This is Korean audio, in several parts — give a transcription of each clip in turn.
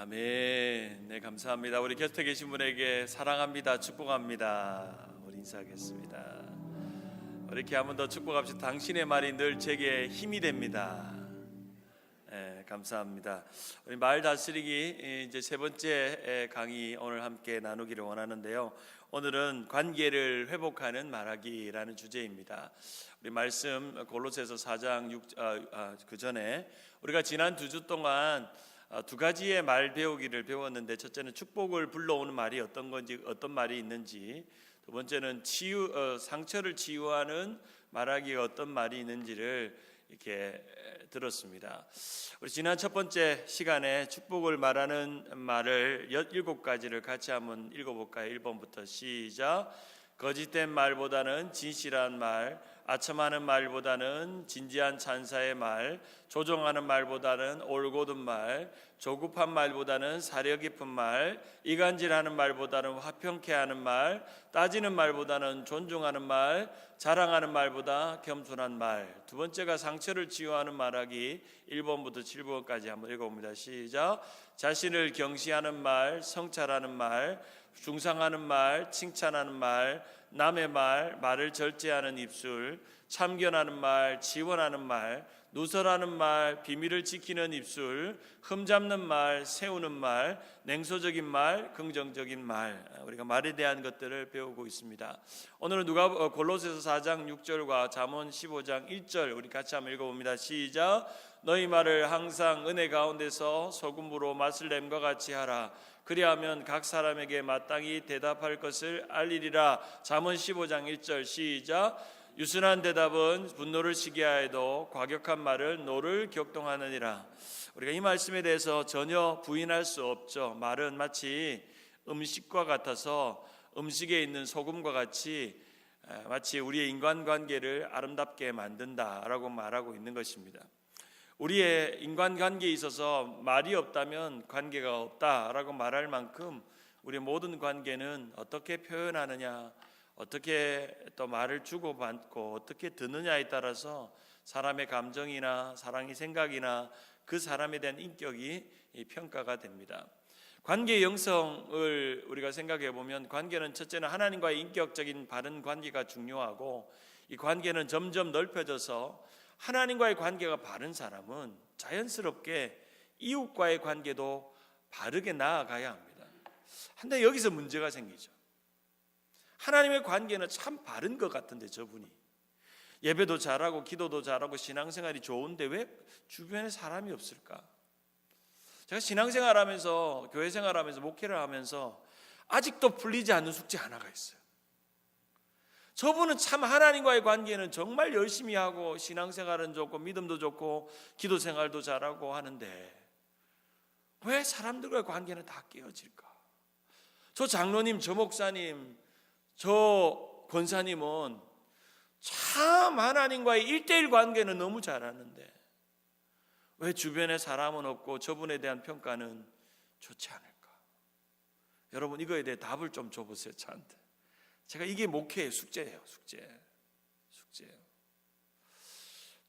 아멘. 네, 감사합니다. 우리 곁에 계신 분에게 사랑합니다, 축복합니다. 우리 인사하겠습니다. 이렇게 한 번 더 축복합시다. 당신의 말이 늘 제게 힘이 됩니다. 네, 감사합니다. 우리 말 다스리기 이제 세 번째 강의 오늘 함께 나누기를 원하는데요. 오늘은 관계를 회복하는 말하기라는 주제입니다. 우리 말씀 골로새서 4장 6 그 전에 우리가 지난 2주 동안 두 가지의 말 배우기를 배웠는데, 첫째는 축복을 불러오는 말이 어떤 건지, 어떤 말이 있는지, 두 번째는 상처를 치유하는 말하기가 어떤 말이 있는지를 이렇게 들었습니다. 우리 지난 첫 번째 시간에 축복을 말하는 말을 17가지를 같이 한번 읽어볼까요? 1번부터 시작. 거짓된 말보다는 진실한 말, 아첨하는 말보다는 진지한 찬사의 말, 조종하는 말보다는 올곧은 말, 조급한 말보다는 사려 깊은 말, 이간질하는 말보다는 화평케 하는 말, 따지는 말보다는 존중하는 말, 자랑하는 말보다 겸손한 말. 두 번째가 상처를 치유하는 말하기 1번부터 7번까지 한번 읽어봅니다. 시작. 자신을 경시하는 말, 성찰하는 말, 중상하는 말, 칭찬하는 말, 남의 말, 말을 절제하는 입술, 참견하는 말, 지원하는 말, 누설하는 말, 비밀을 지키는 입술, 흠잡는 말, 세우는 말, 냉소적인 말, 긍정적인 말. 우리가 말에 대한 것들을 배우고 있습니다. 오늘은 골로새서 4장 6절과 잠언 15장 1절 우리 같이 한번 읽어봅니다. 시작. 너희 말을 항상 은혜 가운데서 소금으로 맛을 냄과 같이 하라. 그리하면 각 사람에게 마땅히 대답할 것을 알리리라. 잠언 15장 1절 시작. 유순한 대답은 분노를 시기게 하여도 과격한 말은 노를 격동하느니라. 우리가 이 말씀에 대해서 전혀 부인할 수 없죠. 말은 마치 음식과 같아서, 음식에 있는 소금과 같이 마치 우리의 인간관계를 아름답게 만든다라고 말하고 있는 것입니다. 우리의 인간관계에 있어서 말이 없다면 관계가 없다라고 말할 만큼 우리의 모든 관계는 어떻게 표현하느냐, 어떻게 또 말을 주고받고 어떻게 듣느냐에 따라서 사람의 감정이나 사랑의 생각이나 그 사람에 대한 인격이 평가가 됩니다. 관계의 영성을 우리가 생각해 보면, 관계는 첫째는 하나님과의 인격적인 바른 관계가 중요하고, 이 관계는 점점 넓혀져서 하나님과의 관계가 바른 사람은 자연스럽게 이웃과의 관계도 바르게 나아가야 합니다. 근데 여기서 문제가 생기죠. 하나님의 관계는 참 바른 것 같은데, 저분이 예배도 잘하고 기도도 잘하고 신앙생활이 좋은데 왜 주변에 사람이 없을까? 제가 신앙생활하면서, 교회생활하면서, 목회를 하면서 아직도 풀리지 않는 숙제 하나가 있어요. 저분은 참 하나님과의 관계는 정말 열심히 하고 신앙생활은 좋고 믿음도 좋고 기도생활도 잘하고 하는데 왜 사람들과의 관계는 다 깨어질까? 저 장로님, 저 목사님, 저 권사님은 참 하나님과의 1:1 관계는 너무 잘하는데 왜 주변에 사람은 없고 저분에 대한 평가는 좋지 않을까? 여러분, 이거에 대해 답을 좀 줘보세요. 저한테. 제가 이게 목회의 숙제예요. 숙제예요.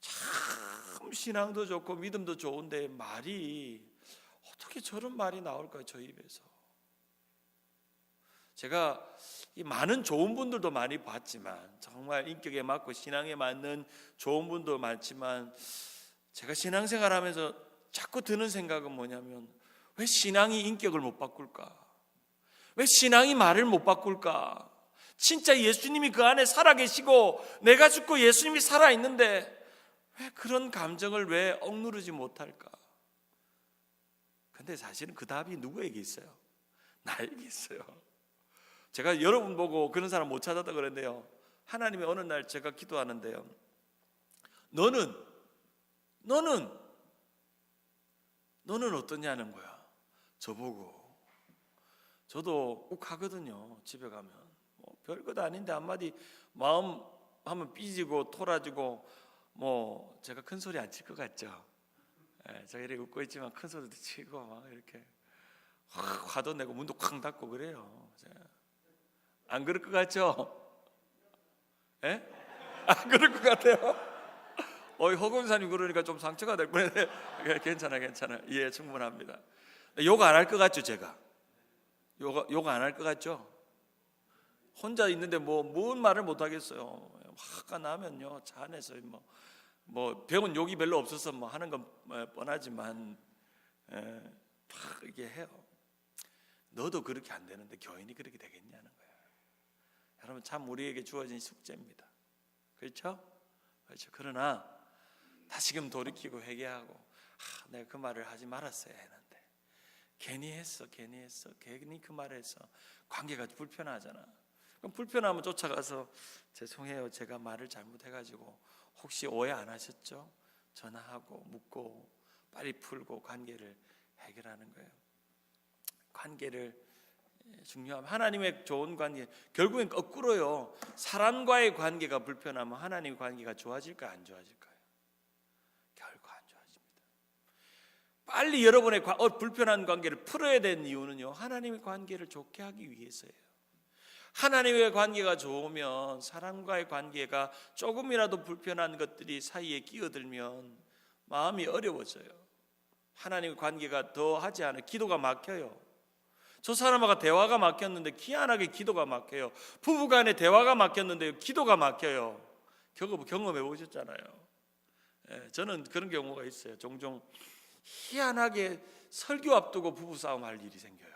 참 신앙도 좋고 믿음도 좋은데 말이 어떻게 저런 말이 나올까요? 저 입에서. 제가 이 많은 좋은 분들도 많이 봤지만, 정말 인격에 맞고 신앙에 맞는 좋은 분도 많지만, 제가 신앙생활하면서 자꾸 드는 생각은 뭐냐면, 왜 신앙이 인격을 못 바꿀까? 왜 신앙이 말을 못 바꿀까? 진짜 예수님이 그 안에 살아계시고 내가 죽고 예수님이 살아있는데 왜 그런 감정을 왜 억누르지 못할까? 근데 사실은 그 답이 누구에게 있어요? 나에게 있어요. 제가 여러분 보고 그런 사람 못 찾았다 그랬는데요, 하나님이 어느 날 제가 기도하는데요, 너는 어떠냐는 거야. 저보고. 저도 꼭 하거든요. 집에 가면 별것 아닌데 한마디 마음 하면 삐지고 토라지고, 제가 큰 소리 안 칠 것 같죠? 제가 이렇게 웃고 있지만 큰 소리도 치고 막 이렇게 화도 내고 문도 쾅 닫고 그래요. 안 그럴 것 같죠? 예? 안 그럴 것 같아요? 허 권사님 그러니까 좀 상처가 될 뻔했네. 괜찮아. 예, 충분합니다. 욕 안 할 것 같죠? 제가 욕 안 할 것 같죠? 혼자 있는데 뭔 말을 못 하겠어요. 화가 나면요 차 안에서 뭐 배운 욕이 별로 없어서 뭐 하는 건 뻔하지만 막 이게 해요. 너도 그렇게 안 되는데 교인이 그렇게 되겠냐는 거예요. 여러분 참 우리에게 주어진 숙제입니다. 그렇죠? 그러나 다시금 돌이키고 회개하고 내가 그 말을 하지 말았어야 했는데 괜히 했어. 괜히 그 말을 해서 관계가 불편하잖아. 그럼 불편하면 쫓아가서 죄송해요. 제가 말을 잘못해가지고 혹시 오해 안 하셨죠? 전화하고 묻고 빨리 풀고 관계를 해결하는 거예요. 관계를 중요하면 하나님의 좋은 관계, 결국엔 거꾸로요. 사람과의 관계가 불편하면 하나님의 관계가 좋아질까요? 안 좋아질까요? 결코 안 좋아집니다. 빨리 여러분의 불편한 관계를 풀어야 되는 이유는요, 하나님의 관계를 좋게 하기 위해서예요. 하나님의 관계가 좋으면 사람과의 관계가 조금이라도 불편한 것들이 사이에 끼어들면 마음이 어려워져요. 하나님의 관계가 더 하지 않아요. 기도가 막혀요. 저 사람하고 대화가 막혔는데 희한하게 기도가 막혀요. 부부간에 대화가 막혔는데 기도가 막혀요. 경험해 보셨잖아요. 저는 그런 경우가 있어요. 종종 희한하게 설교 앞두고 부부싸움 할 일이 생겨요.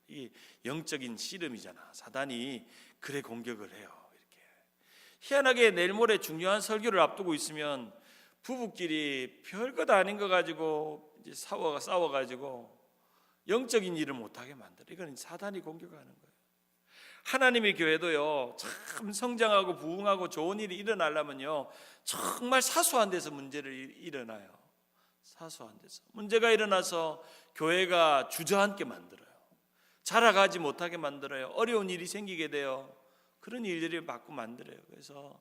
이 영적인 씨름이잖아. 사단이 그래 공격을 해요. 이렇게 희한하게 내일 모레 중요한 설교를 앞두고 있으면 부부끼리 별것 아닌 거 가지고 이제 싸워가지고 영적인 일을 못하게 만들어. 이건 사단이 공격하는 거예요. 하나님의 교회도요, 참 성장하고 부흥하고 좋은 일이 일어나려면요, 정말 사소한 데서 문제를 일어나요. 사소한 데서 문제가 일어나서 교회가 주저앉게 만들어요. 자라가지 못하게 만들어요. 어려운 일이 생기게 돼요. 그런 일들이 자꾸 만들어요. 그래서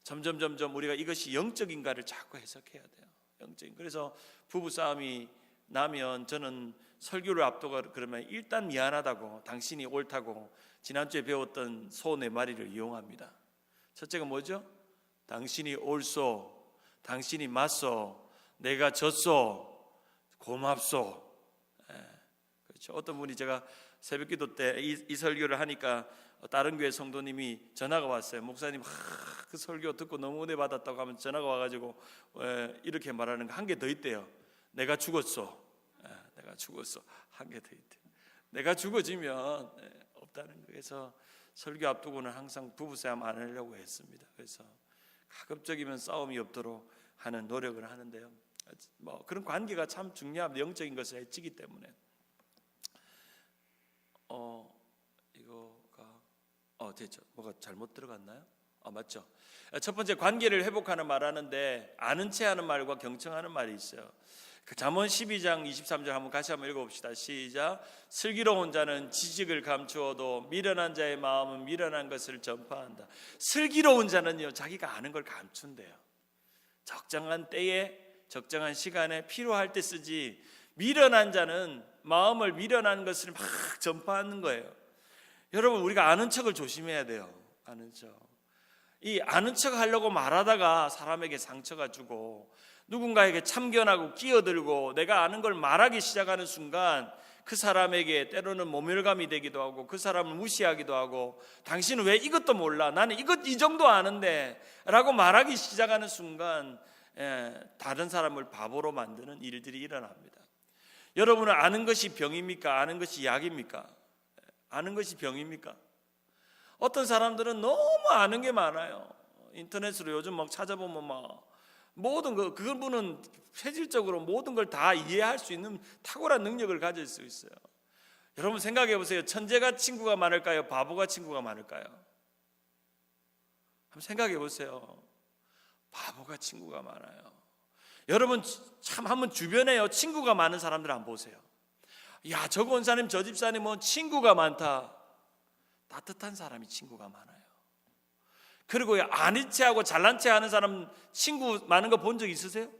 점점 우리가 이것이 영적인가를 자꾸 해석해야 돼요. 영적인. 그래서 부부 싸움이 나면 저는 설교를 앞두고 그러면 일단 미안하다고, 당신이 옳다고 지난주에 배웠던 소 네 마리를 이용합니다. 첫째가 뭐죠? 당신이 옳소, 당신이 맞소, 내가 졌소, 고맙소. 그렇죠. 어떤 분이 제가 새벽기도 때 이 설교를 하니까 다른 교회 성도님이 전화가 왔어요. 목사님, 그 설교 듣고 너무 은혜 받았다고 하면 전화가 와가지고 이렇게 말하는 거 한 개 더 있대요. 내가 죽었어. 내가 죽었어. 한 개 더 있대요. 내가 죽어지면 없다는 거예요. 그래서 설교 앞두고는 항상 부부싸움 안 하려고 했습니다. 그래서 가급적이면 싸움이 없도록 하는 노력을 하는데요. 뭐 그런 관계가 참 중요합니다. 영적인 것을 해치기 때문에. 이거가 됐죠. 뭐가 잘못 들어갔나요? 맞죠. 첫 번째 관계를 회복하는 말하는데 아는 체 하는 말과 경청하는 말이 있어요. 그 잠언 12장 23절 한번 같이 한번 읽어봅시다. 시작. 슬기로운 자는 지식을 감추어도 미련한 자의 마음은 미련한 것을 전파한다. 슬기로운 자는요, 자기가 아는 걸 감춘대요. 적정한 때에 적정한 시간에 필요할 때 쓰지, 미련한 자는 마음을 미련한 것을 막 전파하는 거예요. 여러분, 우리가 아는 척을 조심해야 돼요. 아는 척. 이 아는 척 하려고 말하다가 사람에게 상처가 주고 누군가에게 참견하고 끼어들고 내가 아는 걸 말하기 시작하는 순간 그 사람에게 때로는 모멸감이 되기도 하고 그 사람을 무시하기도 하고 당신은 왜 이것도 몰라? 나는 이 정도 아는데 라고 말하기 시작하는 순간 다른 사람을 바보로 만드는 일들이 일어납니다. 여러분은 아는 것이 병입니까? 아는 것이 약입니까? 아는 것이 병입니까? 어떤 사람들은 너무 아는 게 많아요. 인터넷으로 요즘 막 찾아보면 막 모든 거, 그분은 실질적으로 모든 걸 다 이해할 수 있는 탁월한 능력을 가질 수 있어요. 여러분 생각해 보세요. 천재가 친구가 많을까요? 바보가 친구가 많을까요? 한번 생각해 보세요. 바보가 친구가 많아요. 여러분 참 한번 주변에요, 친구가 많은 사람들 한번 보세요. 야, 저 권사님 저 집사님 뭐 친구가 많다. 따뜻한 사람이 친구가 많아요. 그리고 아닌 체하고 잘난 체 하는 사람 친구 많은 거 본 적 있으세요?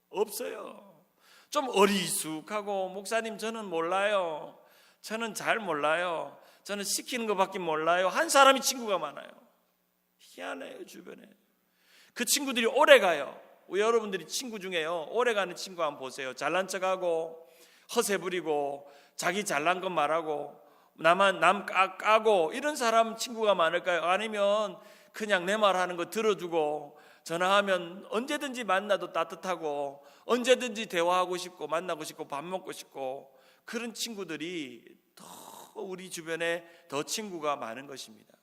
없어요. 좀 어리숙하고 목사님 저는 몰라요. 저는 잘 몰라요. 저는 시키는 것밖에 몰라요. 한 사람이 친구가 많아요. 희한해요. 주변에 그 친구들이 오래 가요. 여러분들이 친구 중에요, 오래 가는 친구 한번 보세요. 잘난 척하고 허세 부리고 자기 잘난 것 말하고 남 까고 이런 사람 친구가 많을까요? 아니면 그냥 내 말하는 거 들어주고 전화하면 언제든지 만나도 따뜻하고 언제든지 대화하고 싶고 만나고 싶고 밥 먹고 싶고 그런 친구들이 더 우리 주변에 더 친구가 많은 것입니다.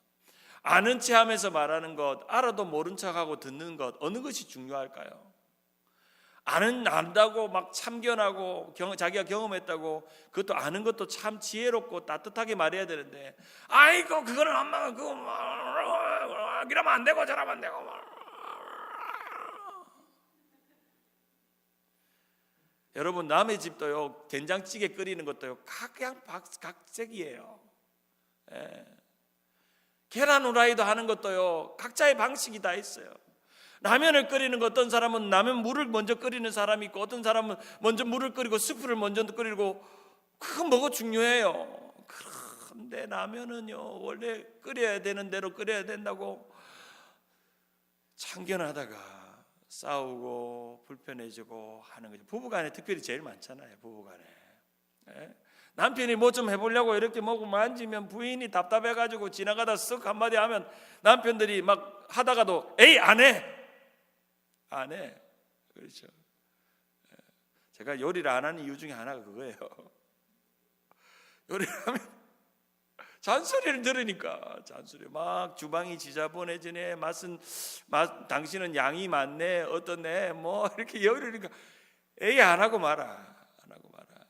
아는 체 하면서 말하는 것, 알아도 모른 척하고 듣는 것, 어느 것이 중요할까요? 안다고 막 참견하고 자기가 경험했다고 그것도 아는 것도 참 지혜롭고 따뜻하게 말해야 되는데, 아이고 그거는 엄마가 그거 이러면 안 되고 저러면 안 되고 여러분, 남의 집도요 된장찌개 끓이는 것도요 그냥 각색이에요. 예. 계란 후라이도 하는 것도요 각자의 방식이 다 있어요. 라면을 끓이는 거 어떤 사람은 라면 물을 먼저 끓이는 사람이 있고 어떤 사람은 먼저 물을 끓이고 스프를 먼저 끓이고, 그건 뭐가 중요해요. 그런데 라면은요 원래 끓여야 되는 대로 끓여야 된다고 참견하다가 싸우고 불편해지고 하는 거죠. 부부간에 특별히 제일 많잖아요. 부부간에 남편이 뭐 좀 해보려고 이렇게 뭐고 만지면 부인이 답답해가지고 지나가다 쓱 한마디 하면 남편들이 막 하다가도 에이 안 해. 그렇죠. 제가 요리를 안 하는 이유 중에 하나가 그거예요. 요리를 하면 잔소리를 들으니까 잔소리 막 주방이 지저분해지네, 당신은 양이 많네, 어떠네, 뭐 이렇게 요리니까 에이 안 하고 말아.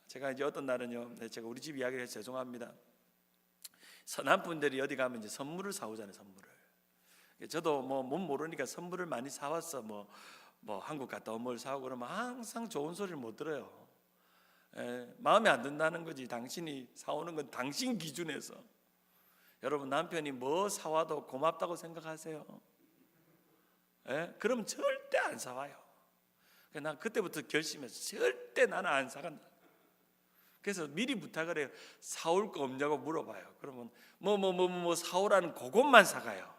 제가 이제 어떤 날은요, 제가 우리 집 이야기를 해서 죄송합니다. 남편들이 어디 가면 이제 선물을 사오잖아요. 선물을. 저도 뭐 못 모르니까 선물을 많이 사왔어. 뭐 한국 갔다 온 뭘 사오고 그러면 항상 좋은 소리를 못 들어요. 마음에 안 든다는 거지. 당신이 사오는 건 당신 기준에서. 여러분, 남편이 뭐 사와도 고맙다고 생각하세요? 그럼 절대 안 사와요. 난 그때부터 결심해서 절대 나는 안 사간다. 그래서 미리 부탁을 해요. 사올 거 없냐고 물어봐요. 그러면 뭐 사오라는 그것만 사가요.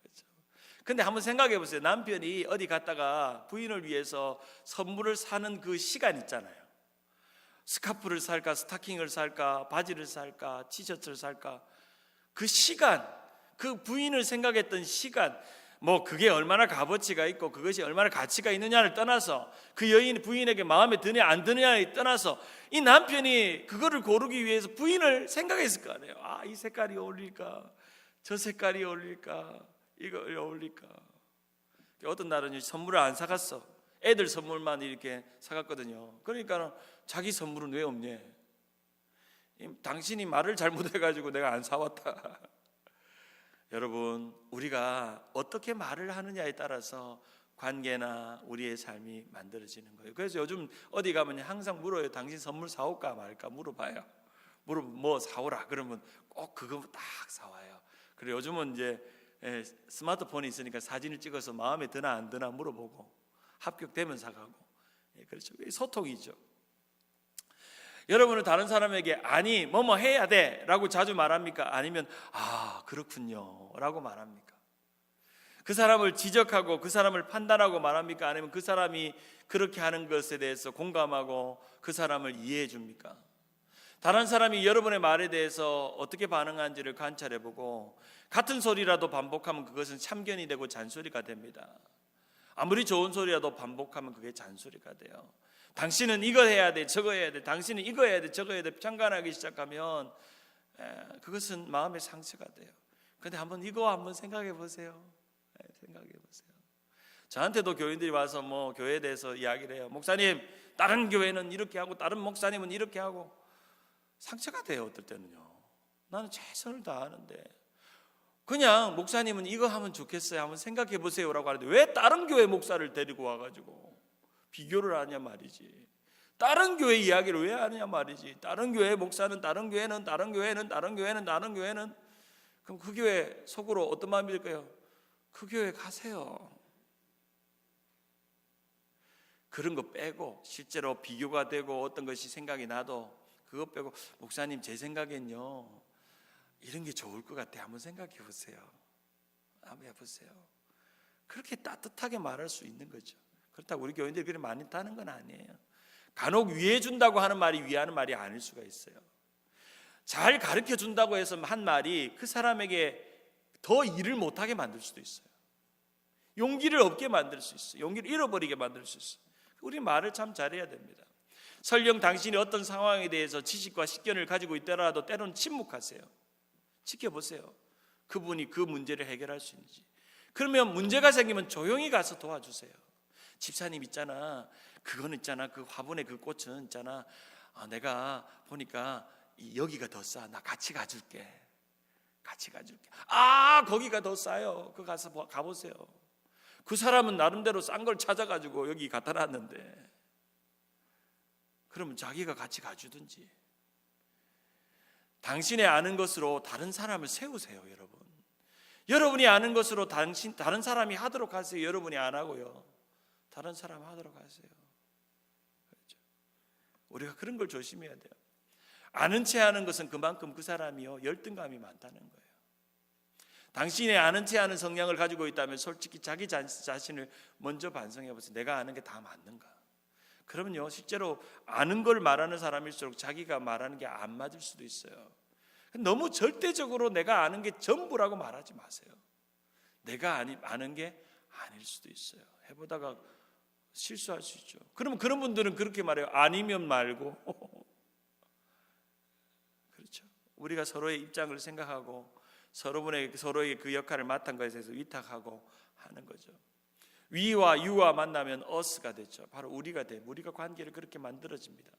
그렇죠? 근데 한번 생각해 보세요. 남편이 어디 갔다가 부인을 위해서 선물을 사는 그 시간 있잖아요. 스카프를 살까, 스타킹을 살까, 바지를 살까, 티셔츠를 살까, 그 시간, 그 부인을 생각했던 시간, 뭐 그게 얼마나 값어치가 있고 그것이 얼마나 가치가 있느냐를 떠나서, 그 여인 부인에게 마음에 드냐 안 드냐에 떠나서 이 남편이 그거를 고르기 위해서 부인을 생각했을 거 아니에요. 이 색깔이 어울릴까, 저 색깔이 어울릴까, 이거 어울릴까. 어떤 날은 선물을 안 사갔어. 애들 선물만 이렇게 사갔거든요. 그러니까 자기 선물은 왜 없냐, 당신이 말을 잘못해가지고 내가 안 사왔다. 여러분, 우리가 어떻게 말을 하느냐에 따라서 관계나 우리의 삶이 만들어지는 거예요. 그래서 요즘 어디 가면 항상 물어요. 당신 선물 사올까 말까 물어봐요. 뭐 사오라 그러면 꼭 그거 딱 사와요. 그리고 요즘은 이제 스마트폰이 있으니까 사진을 찍어서 마음에 드나 안 드나 물어보고 합격되면 사가고. 그렇죠. 소통이죠. 여러분은 다른 사람에게 아니 뭐뭐 해야 돼 라고 자주 말합니까? 아니면 그렇군요 라고 말합니까? 그 사람을 지적하고 그 사람을 판단하고 말합니까? 아니면 그 사람이 그렇게 하는 것에 대해서 공감하고 그 사람을 이해해 줍니까? 다른 사람이 여러분의 말에 대해서 어떻게 반응하는지를 관찰해보고 같은 소리라도 반복하면 그것은 참견이 되고 잔소리가 됩니다. 아무리 좋은 소리라도 반복하면 그게 잔소리가 돼요. 당신은 이거 해야 돼, 저거 해야 돼, 당신은 이거 해야 돼, 저거 해야 돼 편간하기 시작하면 그것은 마음의 상처가 돼요. 그런데 이거 한번 생각해 보세요. 생각해 보세요. 저한테도 교인들이 와서 뭐 교회에 대해서 이야기를 해요. 목사님, 다른 교회는 이렇게 하고 다른 목사님은 이렇게 하고. 상처가 돼요. 어떨 때는요. 나는 최선을 다하는데 그냥 목사님은 이거 하면 좋겠어요 한번 생각해 보세요라고 하는데 왜 다른 교회 목사를 데리고 와가지고 비교를 하냐 말이지. 다른 교회 이야기를 왜 하느냐 말이지. 다른 교회 목사는 다른 교회는 다른 교회는 다른 교회는 다른 교회는. 그럼 그 교회 속으로 어떤 마음이 들까요? 그 교회 가세요. 그런 거 빼고 실제로 비교가 되고 어떤 것이 생각이 나도 그거 빼고 목사님 제 생각엔요 이런 게 좋을 것 같아 한번 생각해 보세요. 한번 해보세요. 그렇게 따뜻하게 말할 수 있는 거죠. 그렇다고 우리 교인들이 그렇게 많다는 건 아니에요. 간혹 위해 준다고 하는 말이 위하는 말이 아닐 수가 있어요. 잘 가르쳐 준다고 해서 한 말이 그 사람에게 더 일을 못하게 만들 수도 있어요. 용기를 없게 만들 수 있어요. 용기를 잃어버리게 만들 수 있어요. 우리 말을 참 잘해야 됩니다. 설령 당신이 어떤 상황에 대해서 지식과 식견을 가지고 있더라도 때로는 침묵하세요. 지켜보세요. 그분이 그 문제를 해결할 수 있는지. 그러면 문제가 생기면 조용히 가서 도와주세요. 집사님 있잖아, 그거는 있잖아, 그 화분에 그 꽃은 있잖아, 내가 보니까 여기가 더 싸. 나 같이 가줄게. 같이 가줄게. 거기가 더 싸요. 그 가서 가보세요. 그 사람은 나름대로 싼 걸 찾아가지고 여기 갖다 놨는데, 그러면 자기가 같이 가주든지. 당신의 아는 것으로 다른 사람을 세우세요, 여러분. 여러분이 아는 것으로 다른 사람이 하도록 하세요. 여러분이 안 하고요. 다른 사람 하도록 하세요. 그렇죠? 우리가 그런 걸 조심해야 돼요. 아는 채 하는 것은 그만큼 그 사람이요 열등감이 많다는 거예요. 당신이 아는 채 하는 성향을 가지고 있다면 솔직히 자기 자신을 먼저 반성해 보세요. 내가 아는 게 다 맞는가? 그러면요 실제로 아는 걸 말하는 사람일수록 자기가 말하는 게 안 맞을 수도 있어요. 너무 절대적으로 내가 아는 게 전부라고 말하지 마세요. 내가 아는 게 아닐 수도 있어요. 해보다가 실수할 수 있죠. 그러면 그런 분들은 그렇게 말해요. 아니면 말고. 그렇죠. 우리가 서로의 입장을 생각하고 서로에게 그 역할을 맡은 것에 대해서 위탁하고 하는 거죠. 위와 유와 만나면 us가 되죠. 바로 우리가 돼. 우리가 관계를 그렇게 만들어집니다.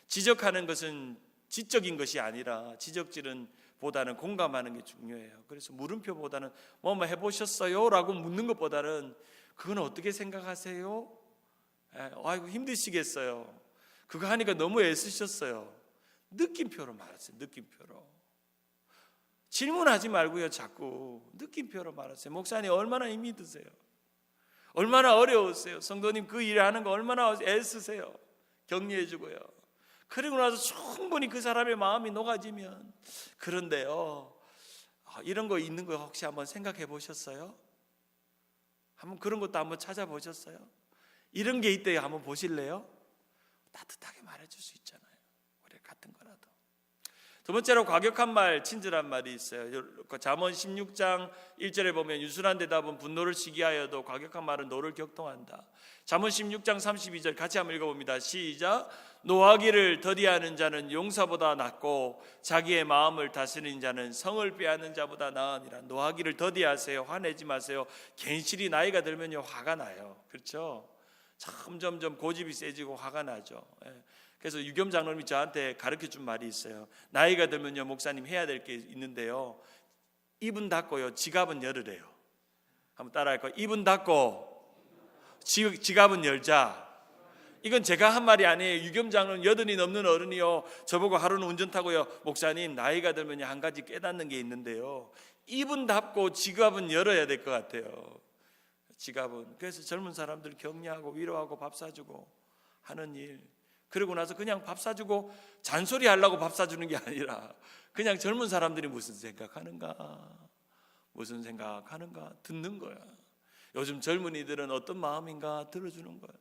지적하는 것은 지적인 것이 아니라 지적질은 보다는 공감하는 게 중요해요. 그래서 물음표보다는 뭐 해보셨어요? 라고 묻는 것보다는 그건 어떻게 생각하세요? 아이고 힘드시겠어요. 그거 하니까 너무 애쓰셨어요. 느낌표로 말하세요. 느낌표로. 질문하지 말고요. 자꾸 느낌표로 말하세요. 목사님 얼마나 힘이 드세요? 얼마나 어려우세요? 성도님 그 일을 하는 거 얼마나 애쓰세요? 격려해 주고요. 그리고 나서 충분히 그 사람의 마음이 녹아지면, 그런데요 이런 거 있는 거 혹시 한번 생각해 보셨어요? 한번 그런 것도 한번 찾아보셨어요? 이런 게 있대요. 한번 보실래요? 따뜻하게 말해줄 수 있잖아요. 우리 같은 거라도. 두 번째로 과격한 말, 친절한 말이 있어요. 잠언 16장 1절에 보면 유순한 대답은 분노를 시기하여도 과격한 말은 노를 격동한다. 잠언 16장 32절 같이 한번 읽어봅니다. 시작. 노하기를 더디하는 자는 용사보다 낫고 자기의 마음을 다스리는 자는 성을 빼앗는 자보다 나으니라. 노하기를 더디하세요. 화내지 마세요. 괜시리 나이가 들면요 화가 나요. 그렇죠? 점점 고집이 세지고 화가 나죠. 그래서 유겸 장로님이 저한테 가르쳐준 말이 있어요. 나이가 들면요 목사님 해야 될 게 있는데요, 입은 닫고요 지갑은 열으래요. 한번 따라할까요? 입은 닫고 지갑은 열자. 이건 제가 한 말이 아니에요. 유겸 장로는 80이 넘는 어른이요 저보고 하루는 운전 타고요, 목사님 나이가 들면 한 가지 깨닫는 게 있는데요, 입은 닫고 지갑은 열어야 될 것 같아요. 지갑은. 그래서 젊은 사람들 격려하고 위로하고 밥 사주고 하는 일, 그러고 나서 그냥 밥 사주고 잔소리 하려고 밥 사주는 게 아니라 그냥 젊은 사람들이 무슨 생각하는가 듣는 거야. 요즘 젊은이들은 어떤 마음인가 들어주는 거야.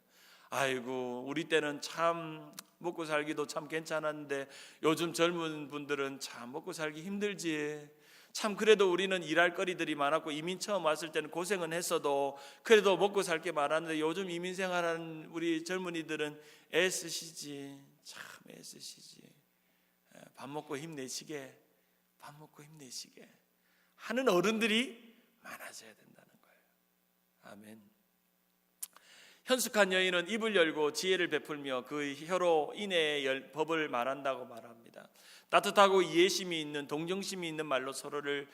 아이고 우리 때는 참 먹고 살기도 참 괜찮았는데 요즘 젊은 분들은 참 먹고 살기 힘들지. 참 그래도 우리는 일할 거리들이 많았고 이민 처음 왔을 때는 고생은 했어도 그래도 먹고 살 게 많았는데 요즘 이민 생활하는 우리 젊은이들은 애쓰시지. 참 애쓰시지. 밥 먹고 힘내시게 하는 어른들이 많아져야 된다는 거예요. 아멘. 현숙한 여인은 입을 열고 지혜를 베풀며 그 혀로 인애의 법을 말한다고 말합니다. 따뜻하고 이해심이 있는, 동정심이 있는 말로 서로를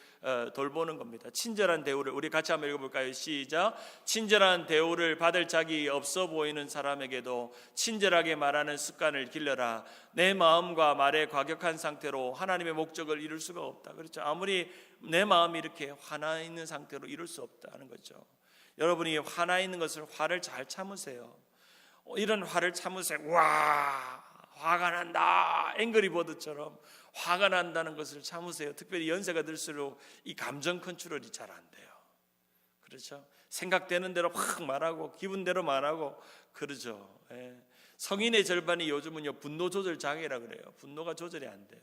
돌보는 겁니다. 친절한 대우를, 우리 같이 한번 읽어볼까요? 시작. 친절한 대우를 받을 자기 없어 보이는 사람에게도 친절하게 말하는 습관을 길러라. 내 마음과 말에 과격한 상태로 하나님의 목적을 이룰 수가 없다. 그렇죠? 아무리 내 마음이 이렇게 화나 있는 상태로 이룰 수 없다는 거죠. 여러분이 화나 있는 것을, 화를 잘 참으세요. 이런 화를 참으세요. 와, 화가 난다. 앵그리버드처럼 화가 난다는 것을 참으세요. 특별히 연세가 들수록 이 감정 컨트롤이 잘 안 돼요. 그렇죠? 생각되는 대로 확 말하고 기분대로 말하고 그러죠. 성인의 절반이 요즘은요 분노 조절 장애라 그래요. 분노가 조절이 안 돼요.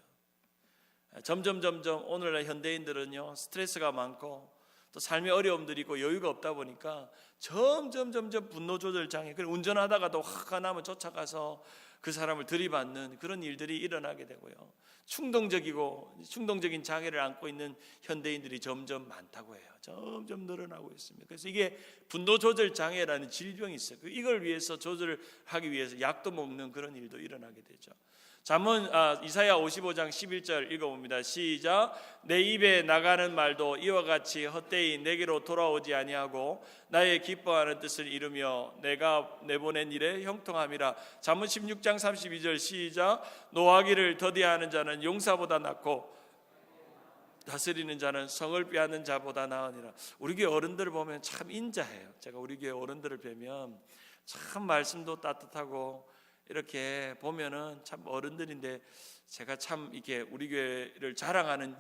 점점 오늘날 현대인들은요 스트레스가 많고 또 삶의 어려움들이 있고 여유가 없다 보니까 점점 분노 조절 장애, 운전하다가도 화가 나면 쫓아가서 그 사람을 들이받는 그런 일들이 일어나게 되고요. 충동적인 장애를 안고 있는 현대인들이 점점 많다고 해요. 점점 늘어나고 있습니다. 그래서 이게 분노 조절 장애라는 질병이 있어요. 이걸 위해서 조절하기 위해서 약도 먹는 그런 일도 일어나게 되죠. 이사야 55장 11절 읽어봅니다. 시작. 내 입에 나가는 말도 이와 같이 헛되이 내게로 돌아오지 아니하고 나의 기뻐하는 뜻을 이루며 내가 내보낸 일에 형통함이라. 잠언 16장 32절 시작. 노하기를 더디하는 자는 용사보다 낫고 다스리는 자는 성을 빼앗는 자보다 나으니라. 우리 교회 어른들을 보면 참 인자해요. 제가 우리 교회 어른들을 뵈면 참 말씀도 따뜻하고 이렇게 보면은 참 어른들인데, 제가 참 이렇게 우리 교회를 자랑하는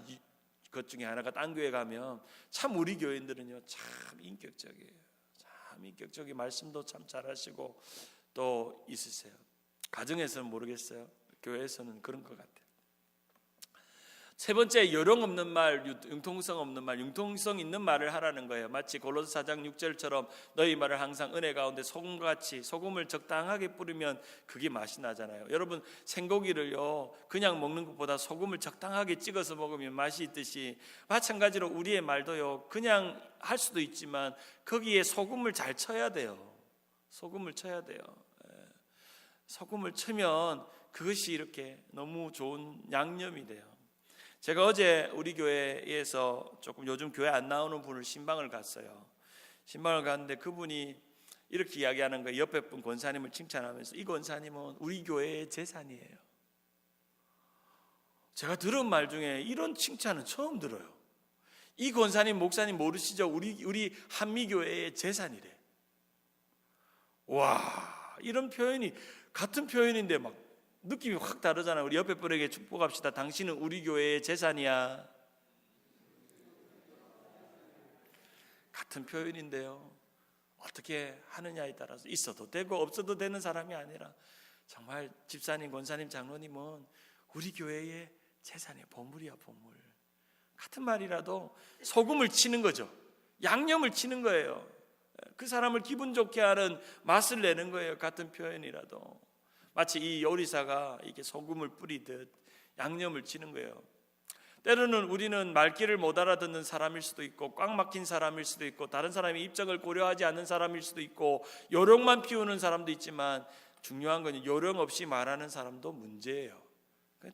것 중에 하나가 딴 교회 가면 참 우리 교인들은요 참 인격적이에요. 참 인격적인 말씀도 참 잘하시고 또 있으세요. 가정에서는 모르겠어요. 교회에서는 그런 것 같아요. 세 번째, 요령 없는 말, 융통성 없는 말, 융통성 있는 말을 하라는 거예요. 마치 골로새 4장 6절처럼 너희 말을 항상 은혜 가운데 소금같이, 소금을 적당하게 뿌리면 그게 맛이 나잖아요. 여러분, 생고기를요 그냥 먹는 것보다 소금을 적당하게 찍어서 먹으면 맛이 있듯이, 마찬가지로 우리의 말도요 그냥 할 수도 있지만 거기에 소금을 잘 쳐야 돼요. 소금을 쳐야 돼요. 소금을 치면 그것이 이렇게 너무 좋은 양념이 돼요. 제가 어제 우리 교회에서 조금 요즘 교회 안 나오는 분을 신방을 갔어요. 신방을 갔는데 그분이 이렇게 이야기하는 거예요. 옆에 분 권사님을 칭찬하면서, 이 권사님은 우리 교회의 재산이에요. 제가 들은 말 중에 이런 칭찬은 처음 들어요. 이 권사님, 목사님 모르시죠? 우리 한미교회의 재산이래. 와, 이런 표현이, 같은 표현인데 막 느낌이 확 다르잖아요. 우리 옆에 분에게 축복합시다. 당신은 우리 교회의 재산이야. 같은 표현인데요, 어떻게 하느냐에 따라서 있어도 되고 없어도 되는 사람이 아니라 정말 집사님, 권사님, 장로님은 우리 교회의 재산이에요. 보물이야, 보물. 같은 말이라도 소금을 치는 거죠. 양념을 치는 거예요. 그 사람을 기분 좋게 하는 맛을 내는 거예요. 같은 표현이라도. 마치 이 요리사가 이렇게 소금을 뿌리듯 양념을 치는 거예요. 때로는 우리는 말귀를 못 알아듣는 사람일 수도 있고, 꽉 막힌 사람일 수도 있고, 다른 사람의 입장을 고려하지 않는 사람일 수도 있고, 요령만 피우는 사람도 있지만, 중요한 건 요령 없이 말하는 사람도 문제예요.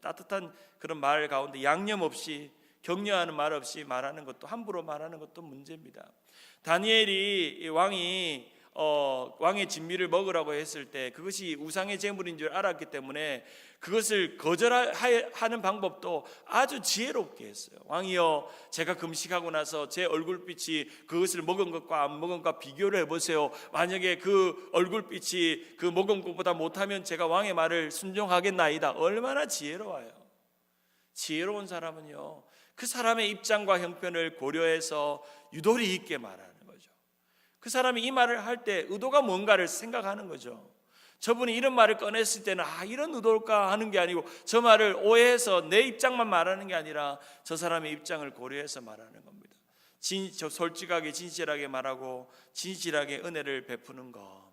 따뜻한 그런 말 가운데 양념 없이, 격려하는 말 없이 말하는 것도, 함부로 말하는 것도 문제입니다. 다니엘이 왕의 진미를 먹으라고 했을 때 그것이 우상의 제물인 줄 알았기 때문에 그것을 거절하는 방법도 아주 지혜롭게 했어요. 왕이여, 제가 금식하고 나서 제 얼굴빛이 그것을 먹은 것과 안 먹은 것과 비교를 해보세요. 만약에 그 얼굴빛이 그 먹은 것보다 못하면 제가 왕의 말을 순종하겠나이다. 얼마나 지혜로워요. 지혜로운 사람은요 그 사람의 입장과 형편을 고려해서 유도리 있게 말하는, 그 사람이 이 말을 할 때 의도가 뭔가를 생각하는 거죠. 저분이 이런 말을 꺼냈을 때는 이런 의도일까 하는 게 아니고, 저 말을 오해해서 내 입장만 말하는 게 아니라 저 사람의 입장을 고려해서 말하는 겁니다. 솔직하게 진실하게 말하고 진실하게 은혜를 베푸는 것,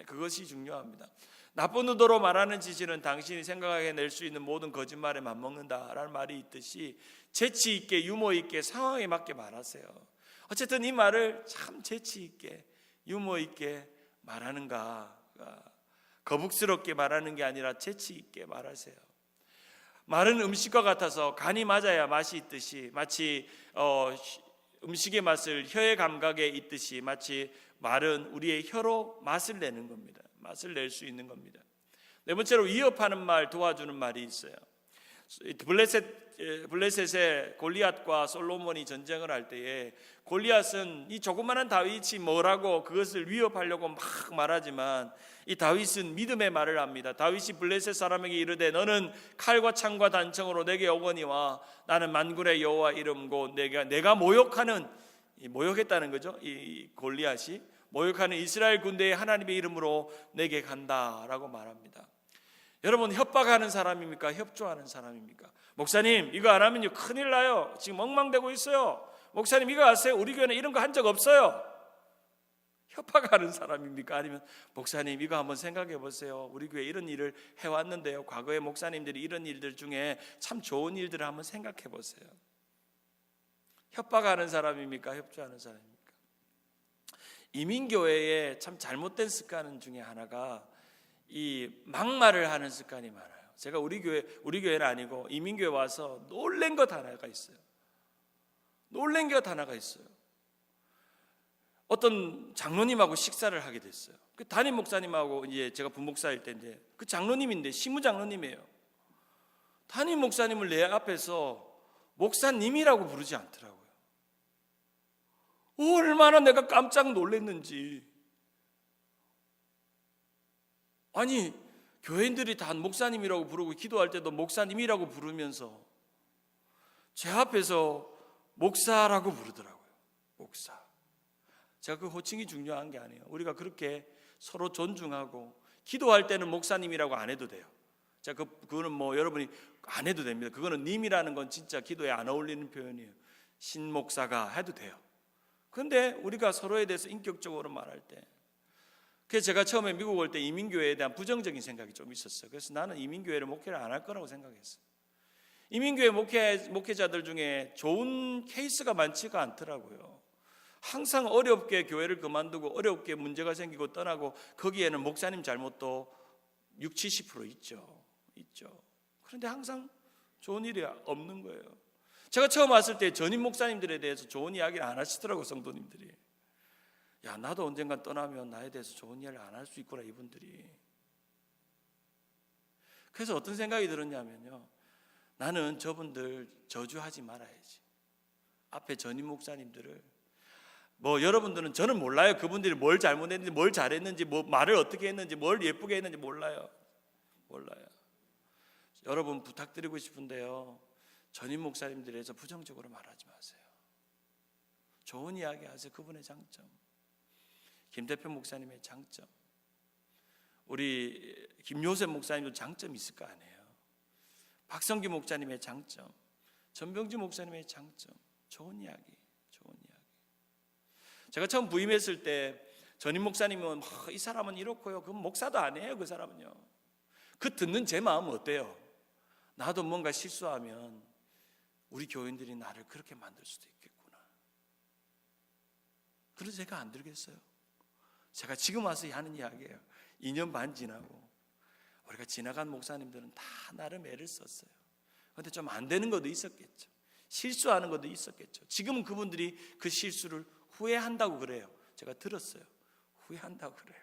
그것이 중요합니다. 나쁜 의도로 말하는 진실은 당신이 생각하게 낼 수 있는 모든 거짓말에 맞먹는다라는 말이 있듯이 재치 있게, 유머 있게, 상황에 맞게 말하세요. 어쨌든 이 말을 참 재치 있게, 유머 있게 말하는가, 거북스럽게 말하는 게 아니라 재치 있게 말하세요. 말은 음식과 같아서 간이 맞아야 맛이 있듯이, 마치 음식의 맛을 혀의 감각에 있듯이, 마치 말은 우리의 혀로 맛을 내는 겁니다. 맛을 낼 수 있는 겁니다. 네 번째로, 위협하는 말, 도와주는 말이 있어요. 블레셋의 골리앗과 솔로몬이 전쟁을 할 때에 골리앗은 이 조그마한 다윗이 뭐라고 그것을 위협하려고 막 말하지만, 이 다윗은 믿음의 말을 합니다. 다윗이 블레셋 사람에게 이르되 너는 칼과 창과 단청으로 내게 오거니와 나는 만군의 여호와 이름고 내가 모욕하는, 모욕했다는 거죠. 이 골리앗이 모욕하는 이스라엘 군대의 하나님의 이름으로 내게 간다라고 말합니다. 여러분, 협박하는 사람입니까? 협조하는 사람입니까? 목사님, 이거 안 하면요 큰일 나요. 지금 엉망되고 있어요. 목사님, 이거 아세요? 우리 교회는 이런 거 한 적 없어요. 협박하는 사람입니까? 아니면 목사님, 이거 한번 생각해 보세요. 우리 교회 이런 일을 해왔는데요, 과거에 목사님들이 이런 일들 중에 참 좋은 일들을 한번 생각해 보세요. 협박하는 사람입니까? 협조하는 사람입니까? 이민교회의 참 잘못된 습관 중에 하나가 이 막말을 하는 습관이 많아요. 제가 우리 교회는 아니고 이민교회 와서 놀란 것 하나가 있어요. 놀란 것 하나가 있어요. 어떤 장로님하고 식사를 하게 됐어요. 그 담임 목사님하고 이제 제가 부목사일 때 이제 그 장로님인데 신무 장로님이에요. 담임 목사님을 내 앞에서 목사님이라고 부르지 않더라고요. 얼마나 내가 깜짝 놀랐는지. 아니, 교인들이 다 목사님이라고 부르고 기도할 때도 목사님이라고 부르면서 제 앞에서 목사라고 부르더라고요. 목사. 제가 그 호칭이 중요한 게 아니에요. 우리가 그렇게 서로 존중하고 기도할 때는 목사님이라고 안 해도 돼요. 자, 그거는 뭐 여러분이 안 해도 됩니다. 그거는 님이라는 건 진짜 기도에 안 어울리는 표현이에요. 신목사가 해도 돼요. 그런데 우리가 서로에 대해서 인격적으로 말할 때, 그래서 제가 처음에 미국 올 때 이민교회에 대한 부정적인 생각이 좀 있었어요. 그래서 나는 이민교회를 목회를 안 할 거라고 생각했어요. 이민교회 목회자들 중에 좋은 케이스가 많지가 않더라고요. 항상 어렵게 교회를 그만두고 어렵게 문제가 생기고 떠나고 거기에는 목사님 잘못도 60-70% 있죠. 그런데 항상 좋은 일이 없는 거예요. 제가 처음 왔을 때 전임 목사님들에 대해서 좋은 이야기를 안 하시더라고요. 성도님들이. 야, 나도 언젠간 떠나면 나에 대해서 좋은 이야기를 안 할 수 있구나, 이분들이. 그래서 어떤 생각이 들었냐면요, 나는 저분들 저주하지 말아야지. 앞에 전임 목사님들을, 뭐 여러분들은, 저는 몰라요. 그분들이 뭘 잘못했는지, 뭘 잘했는지, 뭐 말을 어떻게 했는지, 뭘 예쁘게 했는지 몰라요. 여러분, 부탁드리고 싶은데요, 전임 목사님들에 대해서 부정적으로 말하지 마세요. 좋은 이야기 하세요. 그분의 장점, 김대표 목사님의 장점, 우리 김요셉 목사님도 장점이 있을 거 아니에요. 박성기 목사님의 장점, 전병지 목사님의 장점, 좋은 이야기. 제가 처음 부임했을 때 전임 목사님은 이 사람은 이렇고요. 그 목사도 아니에요. 그 사람은요. 그 듣는 제 마음은 어때요? 나도 뭔가 실수하면 우리 교인들이 나를 그렇게 만들 수도 있겠구나. 그래서 제가 안 들겠어요. 제가 지금 와서 하는 이야기예요. 2년 반 지나고 우리가 지나간 목사님들은 다 나름 애를 썼어요. 그런데 좀 안 되는 것도 있었겠죠. 실수하는 것도 있었겠죠. 지금은 그분들이 그 실수를 후회한다고 그래요. 제가 들었어요. 후회한다고 그래요.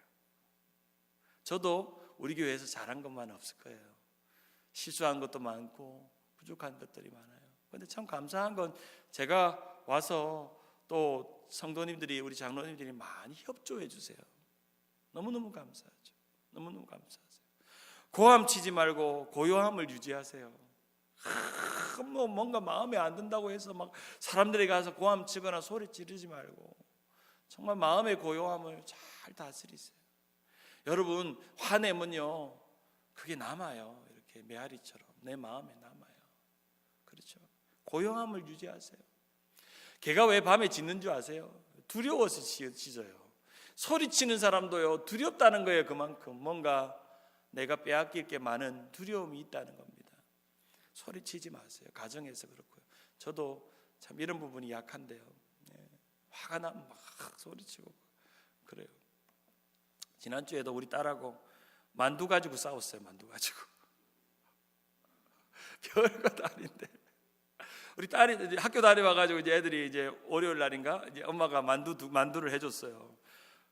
저도 우리 교회에서 잘한 것만 없을 거예요. 실수한 것도 많고 부족한 것들이 많아요. 그런데 참 감사한 건 제가 와서 또 성도님들이, 우리 장로님들이 많이 협조해 주세요. 너무너무 감사하죠. 너무너무 감사하세요. 고함 치지 말고 고요함을 유지하세요. 뭐 뭔가 마음에 안 든다고 해서 막 사람들이 가서 고함 치거나 소리 지르지 말고 정말 마음의 고요함을 잘 다스리세요. 여러분, 화내면요 그게 남아요. 이렇게 메아리처럼 내 마음에 남아요. 그렇죠? 고요함을 유지하세요. 개가 왜 밤에 짖는 줄 아세요? 두려워서 짖어요. 소리치는 사람도요 두렵다는 거예요. 그만큼 뭔가 내가 빼앗길 게 많은 두려움이 있다는 겁니다. 소리치지 마세요. 가정에서 그렇고요. 저도 참 이런 부분이 약한데요. 화가 나면 막 소리치고 그래요. 지난주에도 우리 딸하고 만두 가지고 싸웠어요. 만두 가지고. 별것 아닌데. 우리 딸이 이제 학교 다녀와가지고 이제 애들이 이제 월요일 날인가 이제 엄마가 만두를 해줬어요.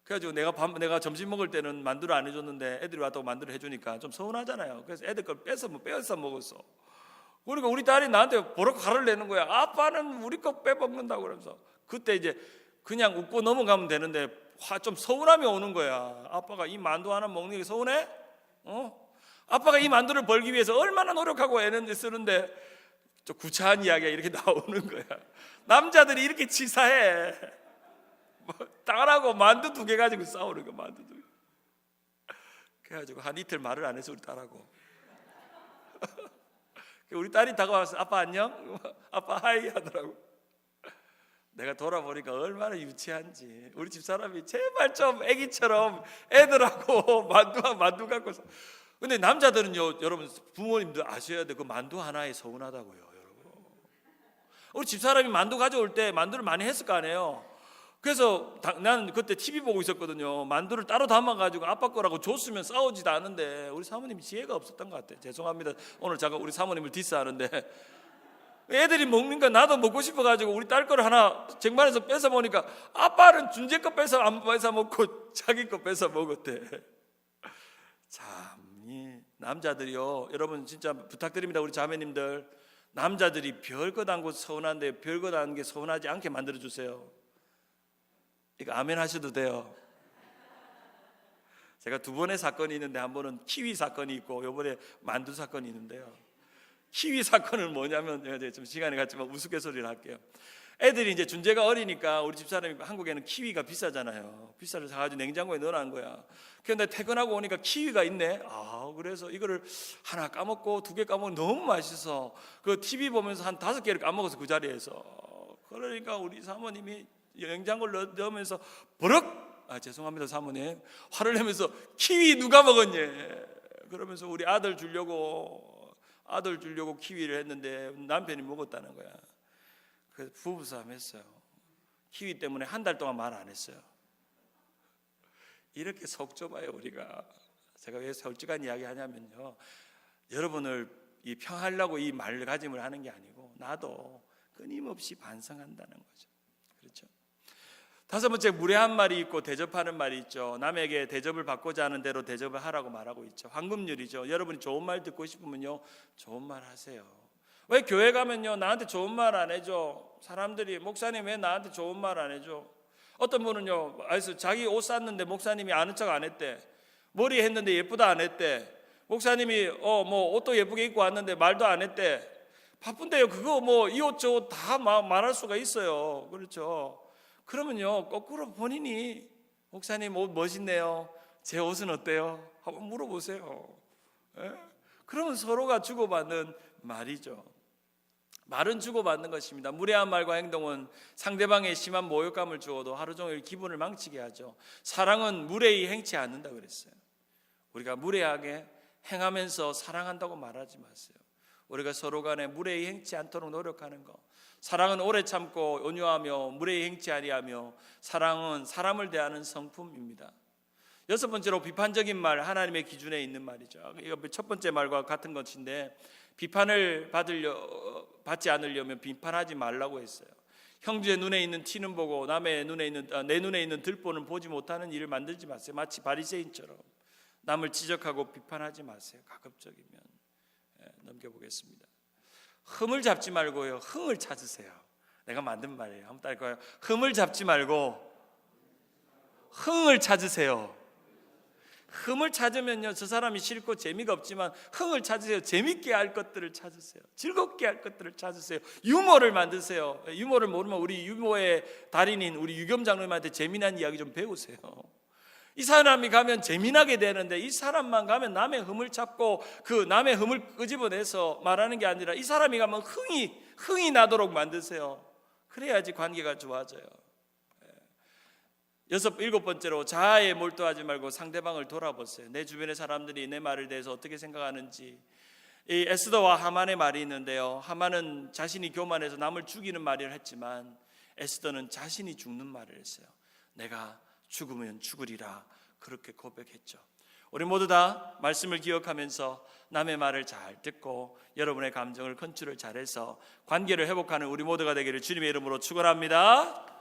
그래가지고 내가 점심 먹을 때는 만두를 안 해줬는데 애들이 왔다고 만두를 해주니까 좀 서운하잖아요. 그래서 애들 걸 뺏어 먹었어. 그러니까 우리 딸이 나한테 보러 화를 내는 거야. 아빠는 우리 거 빼먹는다고 그러면서. 그때 이제 그냥 웃고 넘어가면 되는데 좀 서운함이 오는 거야. 아빠가 이 만두 하나 먹는 게 서운해? 아빠가 이 만두를 벌기 위해서 얼마나 노력하고 애는데 쓰는데 좀 구차한 이야기가 이렇게 나오는 거야. 남자들이 이렇게 치사해. 딸하고 만두 2개 가지고 싸우는 거, 만두 2개. 그래가지고 한 이틀 말을 안 해서 우리 딸하고. 우리 딸이 다가와서 아빠 안녕? 아빠 하이 하더라고. 내가 돌아보니까 얼마나 유치한지. 우리 집사람이 제발 좀 애기처럼 애들하고 만두 갖고. 근데 남자들은요, 여러분 부모님들 아셔야 돼. 그 만두 하나에 서운하다고요, 여러분. 우리 집사람이 만두 가져올 때 만두를 많이 했을 거 아니에요. 그래서 나는 그때 TV 보고 있었거든요. 만두를 따로 담아가지고 아빠 거라고 줬으면 싸우지도 않은데 우리 사모님이 지혜가 없었던 것 같아요. 죄송합니다. 오늘 잠깐 우리 사모님을 디스하는데 애들이 먹는 거 나도 먹고 싶어가지고 우리 딸 거를 하나 쟁반에서 뺏어 먹으니까 아빠는 준재 거 뺏어 안 뺏어 먹고 자기 거 뺏어 먹었대. 참, 이 남자들이요, 여러분 진짜 부탁드립니다. 우리 자매님들, 남자들이 별것 않고 서운한데 별것 않은 게 서운하지 않게 만들어 주세요. 이거 아멘 하셔도 돼요. 제가 2번의 사건이 있는데 한 번은 키위 사건이 있고 이번에 만두 사건이 있는데요. 키위 사건은 뭐냐면, 좀 시간이 갔지만 우스갯소리를 할게요. 애들이 이제 준재가 어리니까 우리 집사람이 한국에는 키위가 비싸잖아요. 비싸서 사가지고 냉장고에 넣어놓은 거야. 그런데 퇴근하고 오니까 키위가 있네. 그래서 이거를 하나 까먹고 2개 까먹고 너무 맛있어. 그 TV 보면서 한 5개를 까먹어서 그 자리에서. 그러니까 우리 사모님이 냉장고를 넣으면서 버럭, 죄송합니다 사모님, 화를 내면서 키위 누가 먹었니? 그러면서 우리 아들 주려고 키위를 했는데 남편이 먹었다는 거야. 그래서 부부싸움 했어요. 키위 때문에 한 달 동안 말 안 했어요. 이렇게 속 좁아요 우리가. 제가 왜 솔직한 이야기 하냐면요, 여러분을 이 평하려고 이 말가짐을 하는 게 아니고 나도 끊임없이 반성한다는 거죠. 그렇죠? 5번째, 무례한 말이 있고 대접하는 말이 있죠. 남에게 대접을 받고자 하는 대로 대접을 하라고 말하고 있죠. 황금률이죠. 여러분이 좋은 말 듣고 싶으면요, 좋은 말 하세요. 왜 교회 가면요 나한테 좋은 말 안 해줘? 사람들이, 목사님 왜 나한테 좋은 말 안 해줘? 어떤 분은요, 자기 옷 샀는데 목사님이 아는 척 안 했대. 머리 했는데 예쁘다 안 했대. 목사님이 뭐 옷도 예쁘게 입고 왔는데 말도 안 했대. 바쁜데요, 그거 뭐 이 옷 저 옷 다 말할 수가 있어요. 그렇죠? 그러면요, 거꾸로 본인이 목사님 옷 멋있네요, 제 옷은 어때요? 한번 물어보세요. 예? 그러면 서로가 주고받는 말이죠. 말은 주고받는 것입니다. 무례한 말과 행동은 상대방의 심한 모욕감을 주어도 하루 종일 기분을 망치게 하죠. 사랑은 무례히 행치 않는다 그랬어요. 우리가 무례하게 행하면서 사랑한다고 말하지 마세요. 우리가 서로 간에 무례히 행치 않도록 노력하는 것. 사랑은 오래 참고 온유하며 무례히 행치 아니하며, 사랑은 사람을 대하는 성품입니다. 6번째로 비판적인 말, 하나님의 기준에 있는 말이죠. 이거 첫 번째 말과 같은 것인데, 비판을 받지 않으려면 비판하지 말라고 했어요. 형제의 눈에 있는 티는 보고 내 눈에 있는 들보는 보지 못하는 일을 만들지 마세요. 마치 바리새인처럼 남을 지적하고 비판하지 마세요. 가급적이면. 넘겨보겠습니다. 흠을 잡지 말고요, 흥을 찾으세요. 내가 만든 말이에요. 한번 따라할까요? 흠을 잡지 말고 흥을 찾으세요. 흠을 찾으면요, 저 사람이 싫고 재미가 없지만 흥을 찾으세요. 재밌게 할 것들을 찾으세요. 즐겁게 할 것들을 찾으세요. 유머를 만드세요. 유머를 모르면 우리 유머의 달인인 우리 유겸 장로님한테 재미난 이야기 좀 배우세요. 이 사람이 가면 재미나게 되는데, 이 사람만 가면 남의 흠을 찾고 그 남의 흠을 끄집어내서 말하는 게 아니라 이 사람이 가면 흥이 나도록 만드세요. 그래야지 관계가 좋아져요. 7번째로 자아에 몰두하지 말고 상대방을 돌아보세요. 내 주변의 사람들이 내 말에 대해서 어떻게 생각하는지. 이 에스더와 하만의 말이 있는데요, 하만은 자신이 교만해서 남을 죽이는 말을 했지만 에스더는 자신이 죽는 말을 했어요. 내가 죽으면 죽으리라, 그렇게 고백했죠. 우리 모두 다 말씀을 기억하면서 남의 말을 잘 듣고 여러분의 감정을 컨트롤 잘해서 관계를 회복하는 우리 모두가 되기를 주님의 이름으로 축원합니다.